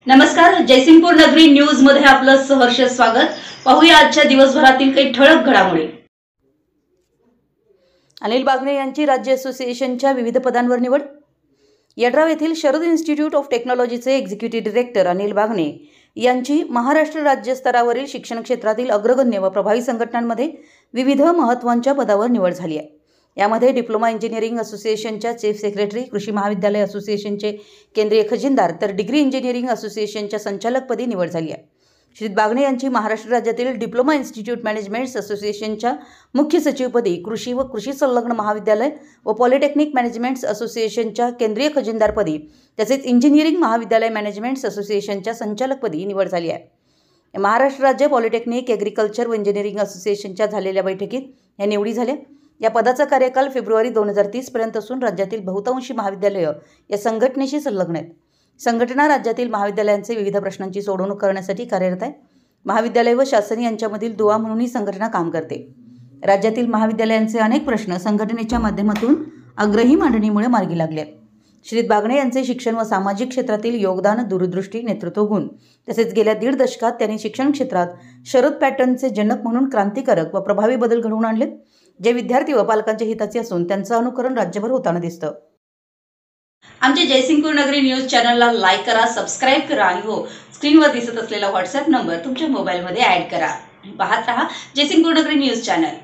नमस्कार, जयसिंगपूर नगरी न्यूज मध्ये आपलं सहर्ष स्वागत। पाहूया आजच्या दिवसभरातील काही ठळक घडामोडी। अनिल बागणे यांची राज्य असोसिएशनच्या विविध पदांवर निवड। यड्राव येथील शरद इन्स्टिट्यूट ऑफ टेक्नॉलॉजीचे एक्झिक्युटिव्ह डायरेक्टर अनिल बागणे यांची महाराष्ट्र राज्य स्तरावरील शिक्षण क्षेत्रातील अग्रगण्य व प्रभावी संघटनांमध्ये विविध महत्त्वाच्या पदावर निवड झाली आहे। यामध्ये डिप्लोमा इंजिनिअरिंग असोसिएशनच्या चीफ सेक्रेटरी, कृषी महाविद्यालय असोसिएशनचे केंद्रीय खजिनदार तर डिग्री इंजिनिअरिंग असोसिएशनच्या संचालकपदी निवड झाली आहे। श्री बागणे यांची महाराष्ट्र राज्यातील डिप्लोमा इन्स्टिट्यूट मॅनेजमेंट्स असोसिएशनच्या मुख्य सचिवपदी, कृषी व कृषी संलग्न महाविद्यालय व पॉलिटेक्निक मॅनेजमेंट्स असोसिएशनच्या केंद्रीय खजिनदारपदी तसेच इंजिनिअरिंग महाविद्यालय मॅनेजमेंट्स असोसिएशनच्या संचालकपदी निवड झाली आहे। महाराष्ट्र राज्य पॉलिटेक्निक, ॲग्रिकल्चर व इंजिनिअरिंग असोसिएशनच्या झालेल्या बैठकीत या निवडी झाल्या। या पदाचा कार्यकाल फेब्रुवारी 2030 पर्यंत असून राज्यातील बहुतांशी महाविद्यालये या संघटनेशी संलग्न आहेत। संघटना राज्यातील महाविद्यालयांचे विविध प्रश्नांची सोडवणूक करण्यासाठी कार्यरत आहे। महाविद्यालय व शासन यांच्यामधील दुवा म्हणून ही संघटना काम करते। राज्यातील महाविद्यालयांचे अनेक प्रश्न संघटनेच्या माध्यमातून आग्रही मांडणीमुळे मार्गी लागले आहेत। श्री बागणे यांचे शिक्षण व सामाजिक क्षेत्रातील योगदान, दूरदृष्टी, नेतृत्व गुण तसेच गेल्या 1.5 दशकात त्यांनी शिक्षण क्षेत्रात शरद पॅटर्नचे जनक म्हणून क्रांतिकारक व प्रभावी बदल घडवून आणलेत, जे विद्यार्थी व पालकांच्या हिताचे असून त्यांचं अनुकरण राज्यभर होताना दिसतं। आमच्या जयसिंगपूर नगरी न्यूज चॅनलला लाईक करा, सबस्क्राइब करा आणि हो, स्क्रीनवर दिसत असलेला व्हॉट्सअप नंबर तुमच्या मोबाईलमध्ये ॲड करा। पाहत रहा जयसिंगपूर नगरी न्यूज चॅनल।